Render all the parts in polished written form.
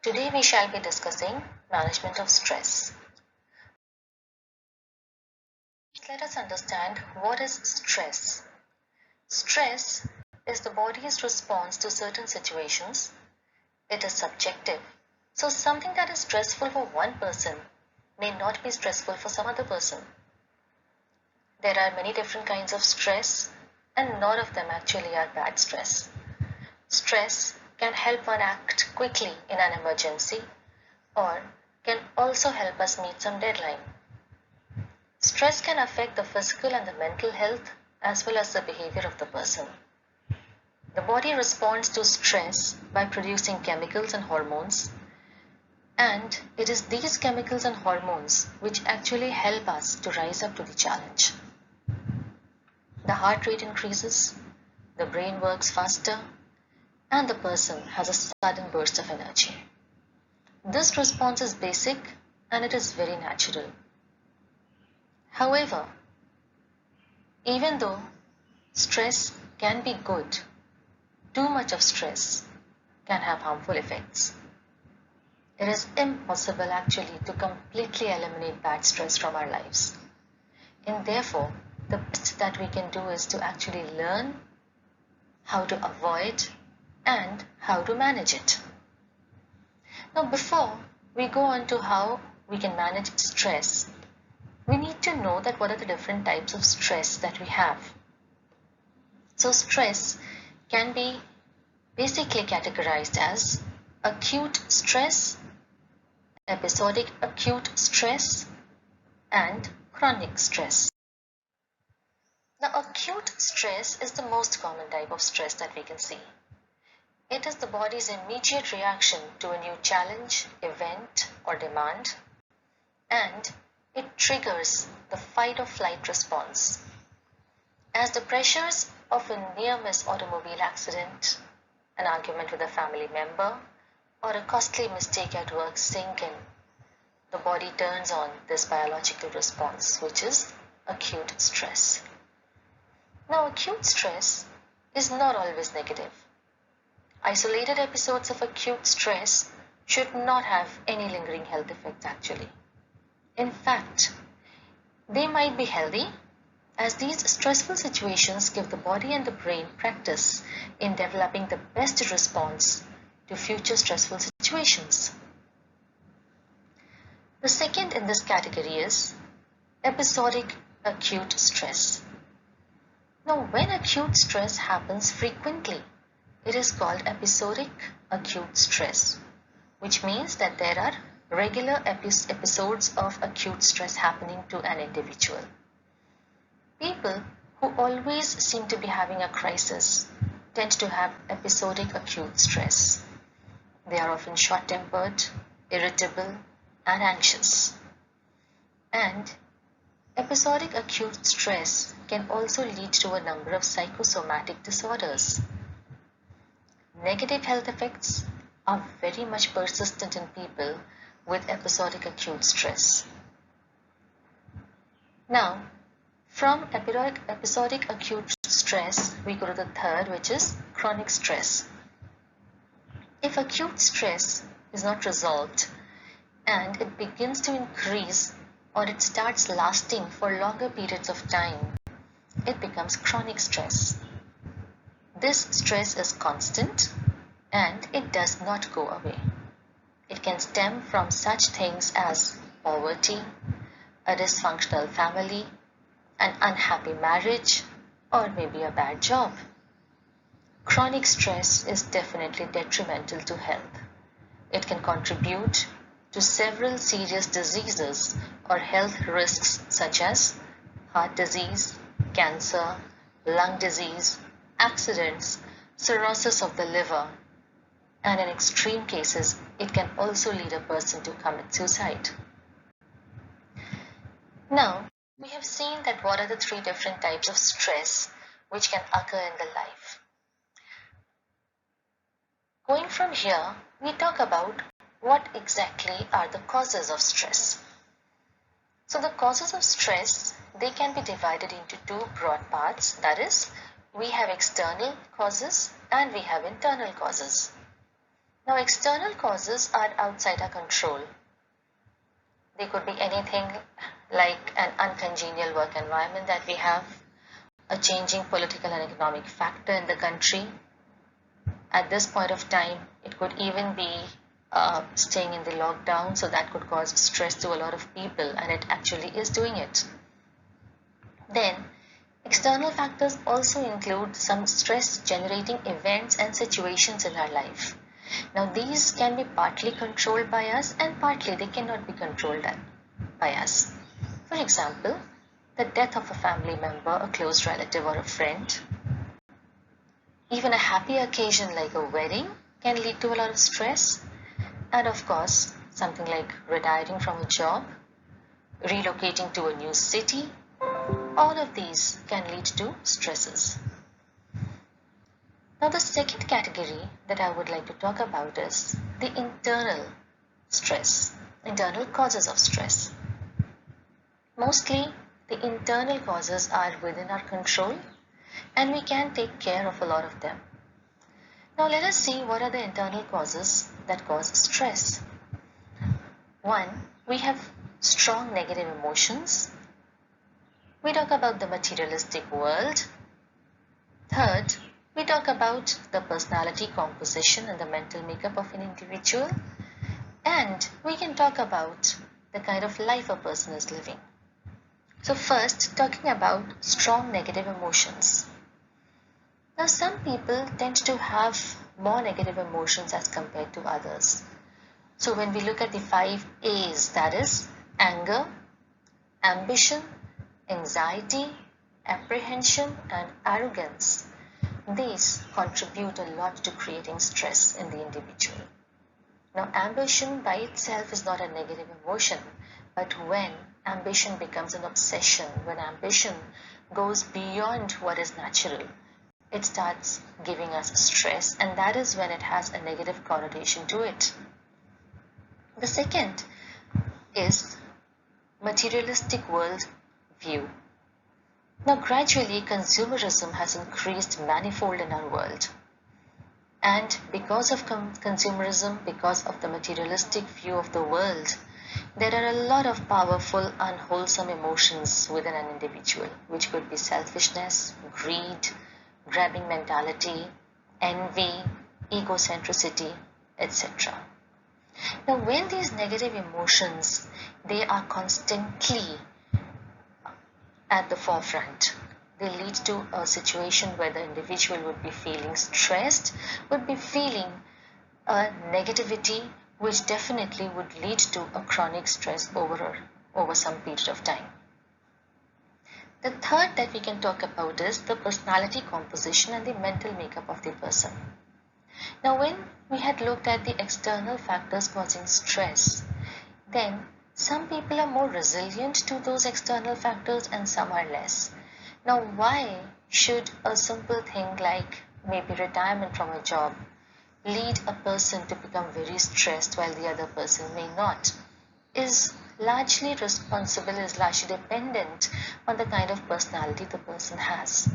Today we shall be discussing management of stress. Let us understand what is stress. Stress is the body's response to certain situations. It is subjective. So something that is stressful for one person may not be stressful for some other person. There are many different kinds of stress and none of them actually are bad stress. Stress can help one act quickly in an emergency or can also help us meet some deadline. Stress can affect the physical and the mental health as well as the behavior of the person. The body responds to stress by producing chemicals and hormones, and it is these chemicals and hormones which actually help us to rise up to the challenge. The heart rate increases, the brain works faster, and the person has a sudden burst of energy. This response is basic and it is very natural. However, even though stress can be good, too much of stress can have harmful effects. It is impossible actually to completely eliminate bad stress from our lives. And therefore, the best that we can do is to actually learn how to avoid and how to manage it. Now, before we go on to how we can manage stress, we need to know that what are the different types of stress that we have. So stress can be basically categorized as acute stress, episodic acute stress, and chronic stress. Now, acute stress is the most common type of stress that we can see. It is the body's immediate reaction to a new challenge, event, or demand, and it triggers the fight or flight response. As the pressures of a near-miss automobile accident, an argument with a family member, or a costly mistake at work sink in, the body turns on this biological response, which is acute stress. Now, acute stress is not always negative. Isolated episodes of acute stress should not have any lingering health effects actually. In fact, they might be healthy as these stressful situations give the body and the brain practice in developing the best response to future stressful situations. The second in this category is episodic acute stress. Now, when acute stress happens frequently, it is called episodic acute stress, which means that there are regular episodes of acute stress happening to an individual. People who always seem to be having a crisis tend to have episodic acute stress. They are often short-tempered, irritable, and anxious. And episodic acute stress can also lead to a number of psychosomatic disorders. Negative health effects are very much persistent in people with episodic acute stress. Now, from episodic acute stress, we go to the third, which is chronic stress. If acute stress is not resolved and it begins to increase or it starts lasting for longer periods of time, it becomes chronic stress. This stress is constant and it does not go away. It can stem from such things as poverty, a dysfunctional family, an unhappy marriage, or maybe a bad job. Chronic stress is definitely detrimental to health. It can contribute to several serious diseases or health risks such as heart disease, cancer, lung disease, accidents, cirrhosis of the liver, and in extreme cases, it can also lead a person to commit suicide. Now, we have seen that what are the three different types of stress which can occur in the life. Going from here, we talk about what exactly are the causes of stress. So the causes of stress, they can be divided into two broad parts. That is, we have external causes and we have internal causes. Now, external causes are outside our control. They could be anything like an uncongenial work environment that we have, a changing political and economic factor in the country. At this point of time, it could even be staying in the lockdown, so that could cause stress to a lot of people, and it actually is doing it. Then, external factors also include some stress generating events and situations in our life. Now, these can be partly controlled by us and partly they cannot be controlled by us. For example, the death of a family member, a close relative, or a friend. Even a happy occasion like a wedding can lead to a lot of stress. And of course, something like retiring from a job, relocating to a new city, all of these can lead to stresses. Now, the second category that I would like to talk about is the internal stress, internal causes of stress. Mostly, the internal causes are within our control and we can take care of a lot of them. Now, let us see what are the internal causes that cause stress. One, we have strong negative emotions. We talk about the materialistic world. Third, we talk about the personality composition and the mental makeup of an individual. And we can talk about the kind of life a person is living. So first, talking about strong negative emotions. Now, some people tend to have more negative emotions as compared to others. So when we look at the 5 A's, that is anger, ambition, anxiety, apprehension, and arrogance, these contribute a lot to creating stress in the individual. Now, ambition by itself is not a negative emotion, but when ambition becomes an obsession, when ambition goes beyond what is natural, it starts giving us stress, and that is when it has a negative connotation to it. The second is materialistic world view. Now, gradually, consumerism has increased manifold in our world. And because of consumerism, because of the materialistic view of the world, there are a lot of powerful, unwholesome emotions within an individual, which could be selfishness, greed, grabbing mentality, envy, egocentricity, etc. Now, when these negative emotions, they are constantly at the forefront, they lead to a situation where the individual would be feeling stressed, would be feeling a negativity, which definitely would lead to a chronic stress over some period of time. The third that we can talk about is the personality composition and the mental makeup of the person. Now, when we had looked at the external factors causing stress, then some people are more resilient to those external factors and some are less. Now, why should a simple thing like maybe retirement from a job lead a person to become very stressed while the other person may not? Is largely dependent on the kind of personality the person has.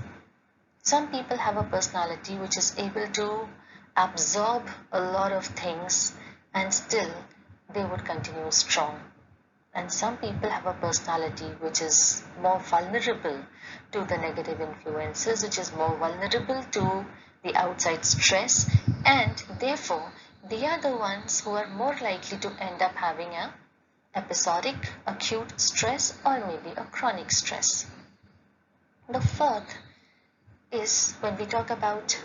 Some people have a personality which is able to absorb a lot of things and still they would continue strong. And some people have a personality which is more vulnerable to the negative influences, which is more vulnerable to the outside stress, and therefore they are the ones who are more likely to end up having a episodic, acute stress or maybe a chronic stress. The fourth is when we talk about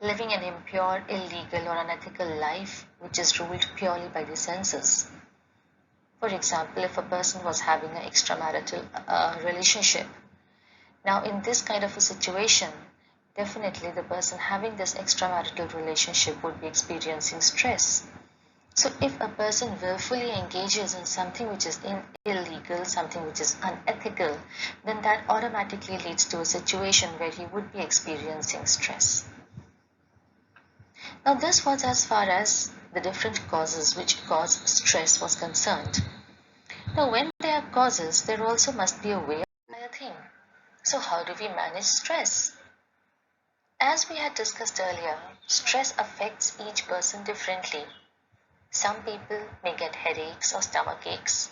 living an impure, illegal, or unethical life which is ruled purely by the senses. For example, if a person was having an extramarital relationship, now in this kind of a situation, definitely the person having this extramarital relationship would be experiencing stress. So if a person willfully engages in something which is illegal, something which is unethical, then that automatically leads to a situation where he would be experiencing stress. Now, this was as far as the different causes which cause stress was concerned. Now, when there are causes, there also must be a way of doing a thing. So, how do we manage stress? As we had discussed earlier, stress affects each person differently. Some people may get headaches or stomach aches,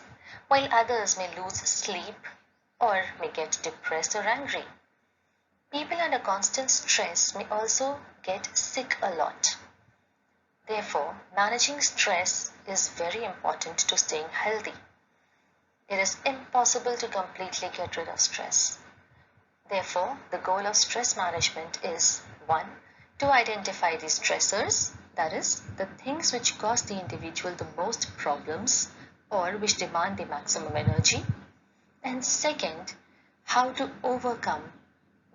while others may lose sleep or may get depressed or angry. People under constant stress may also get sick a lot. Therefore, managing stress is very important to staying healthy. It is impossible to completely get rid of stress. Therefore, the goal of stress management is 1. To identify the stressors, that is, the things which cause the individual the most problems or which demand the maximum energy. And second, how to overcome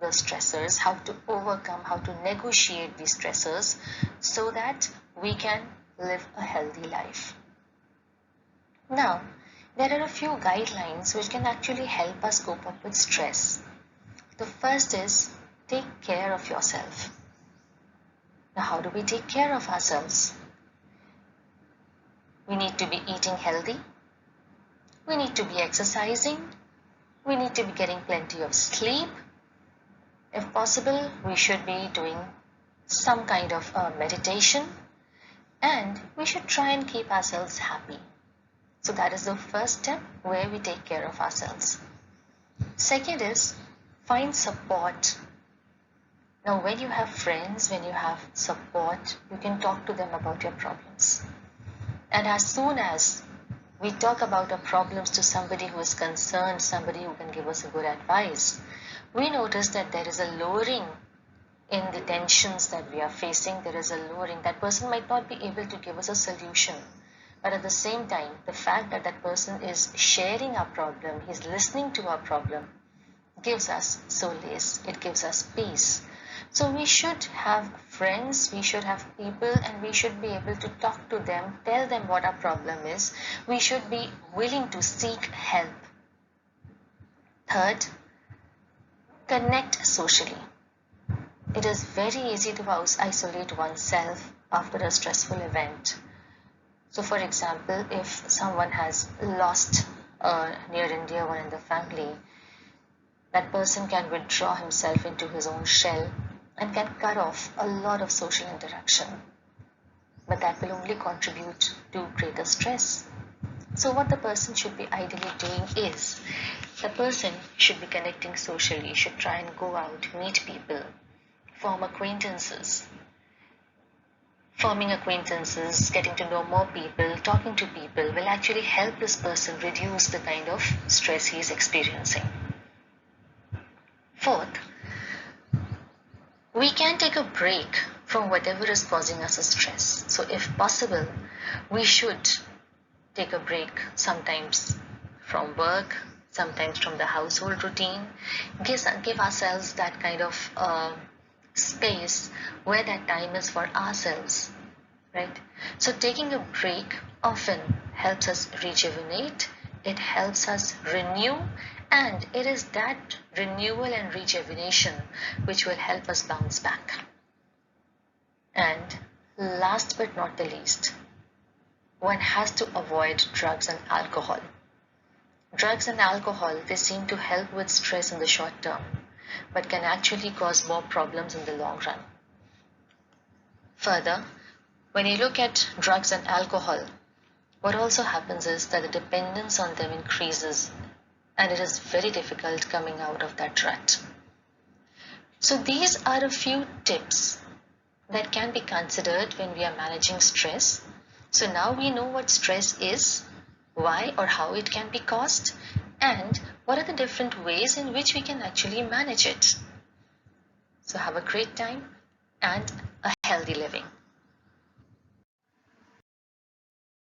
the stressors, how to negotiate these stressors so that we can live a healthy life. Now, there are a few guidelines which can actually help us cope up with stress. The first is take care of yourself. Now, how do we take care of ourselves? We need to be eating healthy. We need to be exercising. We need to be getting plenty of sleep. If possible, we should be doing some kind of meditation, and we should try and keep ourselves happy. So that is the first step where we take care of ourselves. Second is find support. Now, when you have friends, when you have support, you can talk to them about your problems. And as soon as we talk about our problems to somebody who is concerned, somebody who can give us a good advice, we notice that there is a lowering in the tensions that we are facing. There is a lowering. That person might not be able to give us a solution, but at the same time, the fact that that person is sharing our problem, he's listening to our problem, gives us solace, it gives us peace. So we should have friends, we should have people, and we should be able to talk to them, tell them what our problem is. We should be willing to seek help. Third, connect socially. It is very easy to isolate oneself after a stressful event. So for example, if someone has lost a near and dear one in the family, that person can withdraw himself into his own shell and can cut off a lot of social interaction. But that will only contribute to greater stress. So what the person should be ideally doing is, the person should be connecting socially, should try and go out, meet people, form acquaintances. Forming acquaintances, getting to know more people, talking to people will actually help this person reduce the kind of stress he is experiencing. Fourth, we can take a break from whatever is causing us a stress. So if possible, we should take a break sometimes from work, sometimes from the household routine. Give ourselves that kind of space where that time is for ourselves, right? So taking a break often helps us rejuvenate, it helps us renew, and it is that renewal and rejuvenation which will help us bounce back. And last but not the least, one has to avoid drugs and alcohol. Drugs and alcohol, they seem to help with stress in the short term, but can actually cause more problems in the long run. Further, when you look at drugs and alcohol, what also happens is that the dependence on them increases, and it is very difficult coming out of that rut. So these are a few tips that can be considered when we are managing stress. So now we know what stress is, why or how it can be caused, and what are the different ways in which we can actually manage it. So have a great time and a healthy living.